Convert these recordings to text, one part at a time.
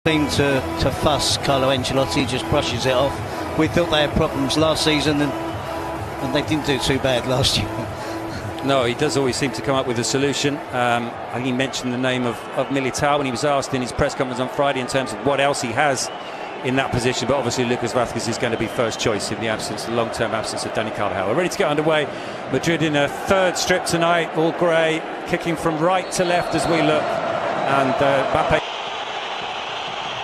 Seem to fuss Carlo Ancelotti, just brushes it off. We thought they had problems last season and they didn't do too bad last year. No, he does always seem to come up with a solution. I think he mentioned the name of Militao when he was asked in his press conference on Friday in terms of what else he has in that position, but obviously Lucas Vázquez is going to be first choice in the long-term absence of Dani Carvajal. We're ready to get underway. Madrid in a third strip tonight, all grey, kicking from right to left as we look, and Mbappe.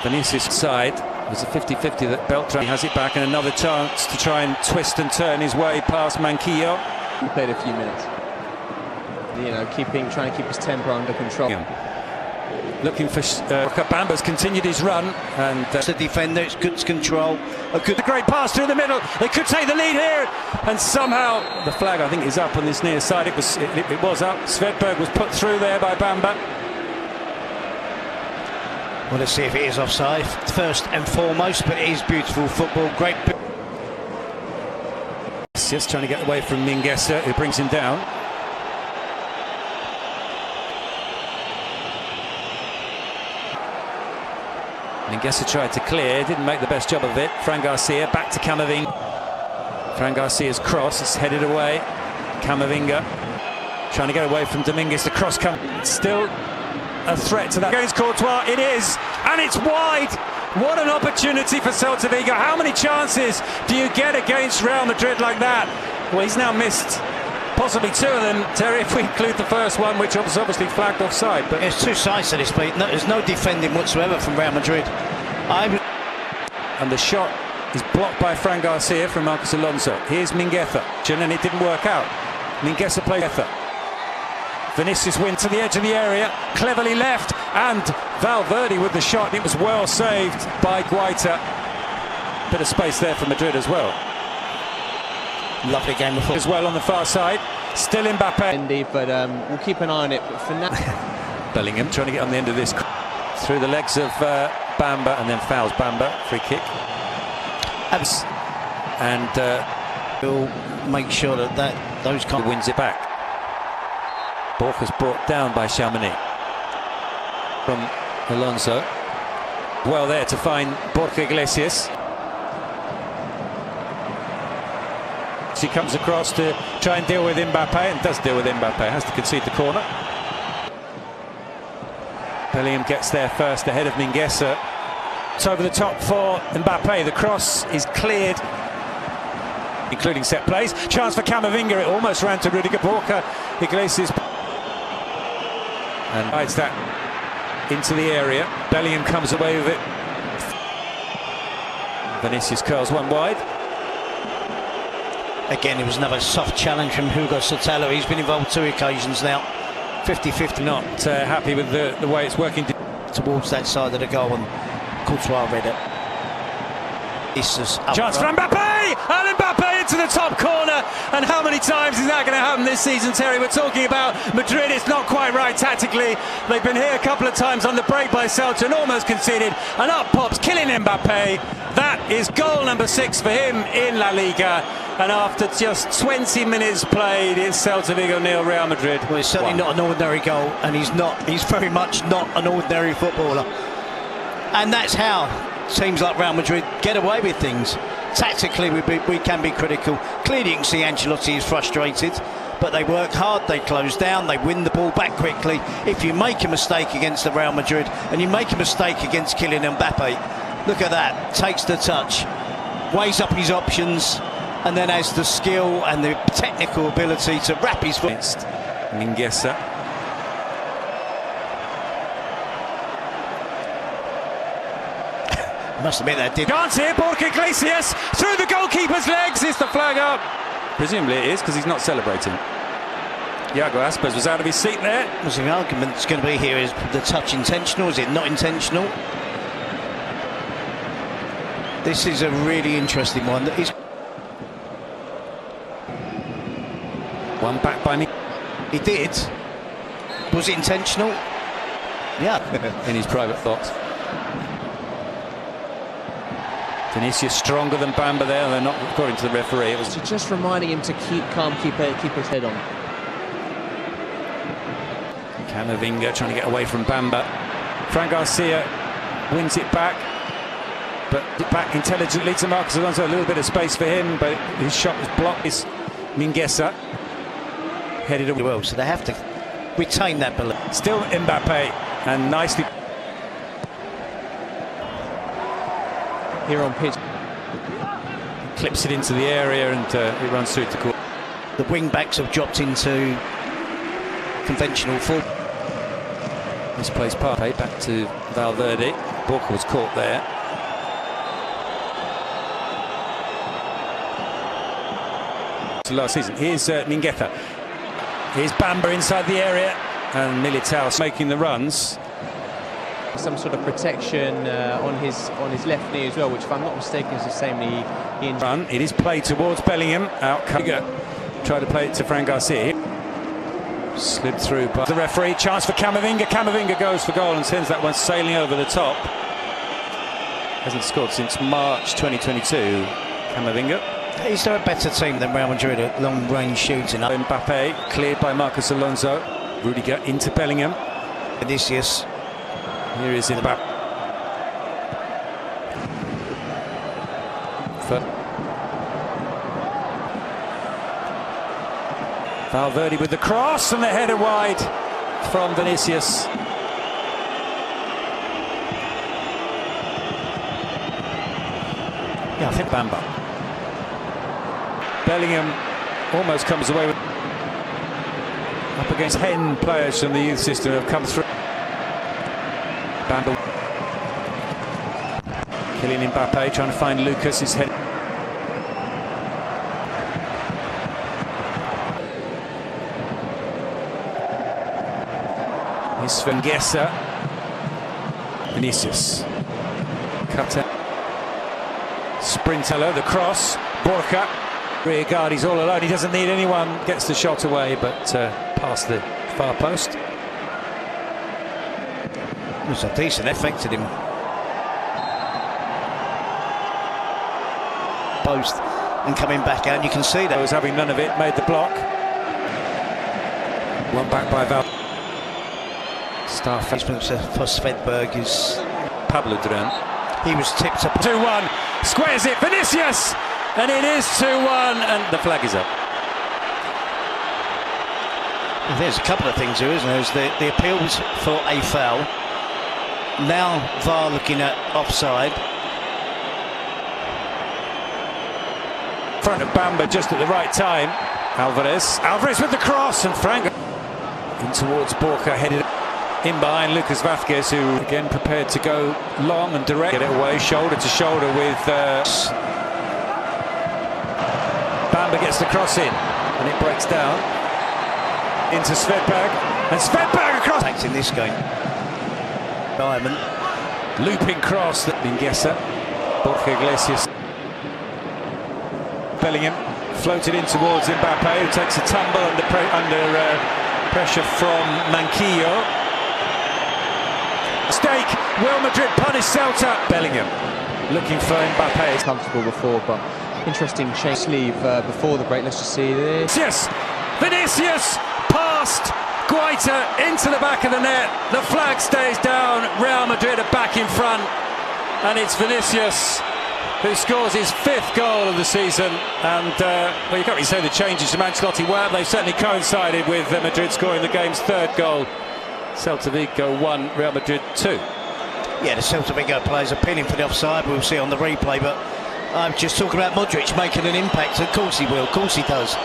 Vinicius side. It was a 50-50 that Beltran has it back, and another chance to try and twist and turn his way past Manquillo. He played a few minutes. You know, trying to keep his temper under control. Looking for Bamba's continued his run, and the defender, it's good control. A great pass through the middle. They could take the lead here, and somehow the flag, I think, is up on this near side. It was up. Svedberg was put through there by Bamba. Well, let's see if it is offside first and foremost, but it is beautiful football. Great. Just trying to get away from Mingueza, who brings him down. Mingueza tried to clear, didn't make the best job of it. Fran Garcia back to Camavinga. Fran Garcia's cross is headed away. Camavinga trying to get away from Dominguez. The cross comes. Still a threat to that. Against Courtois, it is, and it's wide. What an opportunity for Celta Vigo. How many chances do you get against Real Madrid like that? Well, he's now missed possibly two of them, Terry, if we include the first one, which was obviously flagged offside. But there's two sides to this, but there's no defending whatsoever from Real Madrid. And the shot is blocked by Fran Garcia from Marcos Alonso. Here's Mingueza, and it didn't work out. Mingueza plays. Vinicius went to the edge of the area, cleverly left, and Valverde with the shot. It was well saved by Guaita. Bit of space there for Madrid as well. Lovely game of football. As well on the far side. Still Mbappe. Indeed, but we'll keep an eye on it. But for now, Bellingham trying to get on the end of this. Through the legs of Bamba, and then fouls Bamba. Free kick. And we'll make sure that those wins it back. Borja's brought down by Chamonix from Alonso. Well there to find Borja Iglesias. He comes across to try and deal with Mbappe, and does deal with Mbappe, has to concede the corner. Bellingham gets there first ahead of Mingueza. It's over the top for Mbappe. The cross is cleared, including set plays. Chance for Camavinga. It almost ran to Rudiger. Borja Iglesias and hides that into the area. Bellingham comes away with it. Vinicius curls one wide. Again, it was another soft challenge from Hugo Sotelo. He's been involved 2 occasions now. 50-50. Not happy with the way it's working towards that side of the goal, and Courtois read it. Chance for Mbappe! And Mbappe into the top corner. And how many times is that going to happen this season, Terry? We're talking about Madrid. It's not quite right tactically. They've been here a couple of times on the break by Celta and almost conceded. And up pops Kylian Mbappe. That is goal number 6 for him in La Liga. And after just 20 minutes played, it's Celta Vigo 0, Real Madrid. Well, it's certainly not an ordinary goal, and he's very much not an ordinary footballer. And that's how teams like Real Madrid get away with things. Tactically, we can be critical. Clearly, you can see Ancelotti is frustrated, but they work hard, they close down, they win the ball back quickly. If you make a mistake against the Real Madrid, and you make a mistake against Kylian Mbappe, look at that, takes the touch, weighs up his options, and then has the skill and the technical ability to wrap his foot. Mingueza. Must admit that did. Chance here, Borja Iglesias through the goalkeeper's legs. Is the flag up? Presumably it is, because he's not celebrating. Iago Aspas was out of his seat there. Well, the argument's going to be here, is the touch intentional? Is it not intentional? This is a really interesting one. One back by me. He did. Was it intentional? Yeah. In his private box. Vinicius stronger than Bamba there. They're not, according to the referee. It was just reminding him to keep calm, keep his head on. Camavinga trying to get away from Bamba. Fran Garcia wins it back, but back intelligently to Marcos Alonso. A little bit of space for him, but his shot was blocked. Is Mingueza headed away. Well, so they have to retain that belief. Still Mbappe, and nicely Here on pitch. clips it into the area, and it runs through to court. The wing backs have dropped into conventional full. Misplaced pass back to Valverde. Borja was caught there. Last season. Here's Mingueza. Here's Bamba inside the area, and Militao making the runs. Some sort of protection on his left knee as well, which, if I'm not mistaken, is the same knee he Run. It is played towards Bellingham. Out. Tried to play it to Fran Garcia. Slid through by the referee. Chance for Camavinga. Camavinga goes for goal and sends that one sailing over the top. Hasn't scored since March 2022. Camavinga. Is there a better team than Real Madrid at long-range shooting? Mbappe cleared by Marcos Alonso. Rudiger into Bellingham. Vinicius. Here is Mbappe. Valverde with the cross, and the header wide from Vinicius. Yeah, I think Bamba. Bellingham almost comes away with up against 10 players from the youth system have come through. Bamba. Kylian Mbappe trying to find Lucas. His head. Here's Mingueza. Vinicius. Cutter. Sprintello, the cross. Borja. Rear guard, he's all alone. He doesn't need anyone. Gets the shot away, but past the far post. it was a decent effect at him. Post and coming back out. You can see that. I was having none of it. Made the block. One back by Val. Star Placement for Svedberg is Pablo Duran. he was tipped up. 2-1. Squares it. Vinicius. And it is 2-1, and the flag is up. There's a couple of things here, isn't there? There's the appeals for a foul. Now VAR looking at offside. Front of Bamba just at the right time. Alvarez with the cross, and Frank in towards Borja, headed in behind Lucas Vazquez, who again prepared to go long and direct. Get it away, shoulder to shoulder with Bamba gets the cross in, and it breaks down into Svedberg, and Svedberg across. Thanks in this game. Diamond. Looping cross that Mingueza. Borja Iglesias. Bellingham floated in towards Mbappe, who takes a tumble under pressure from Manquillo. Mistake. Will Madrid punish Celta? Bellingham looking for Mbappe. Comfortable before, but interesting change sleeve before the break. Let's just see this. Yes, Vinicius past Guaita into the back of the net. The flag stays down. Real Madrid are back in front, and it's Vinicius who scores his 5th goal of the season. And well, you can't really say the changes to Ancelotti were. They've certainly coincided with Madrid scoring the game's 3rd goal. Celta Vigo 1, Real Madrid 2. Yeah, the Celta Vigo players appealing for the offside. We'll see on the replay, but I'm just talking about Modric making an impact. Of course he will. Of course he does.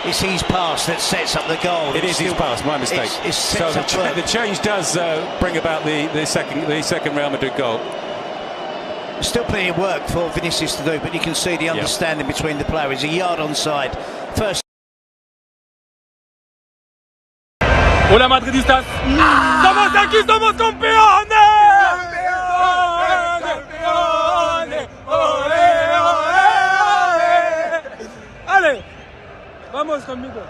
It's his pass that sets up the goal. It is his pass. My mistake. So the change does bring about the second Real Madrid goal. Still plenty of work for Vinicius to do, but you can see the understanding between the players. A yard onside. First. Hola madridistas, estamos aquí, somos campeones. Campeones, ole, ole, ole. Ale, vamos conmigo.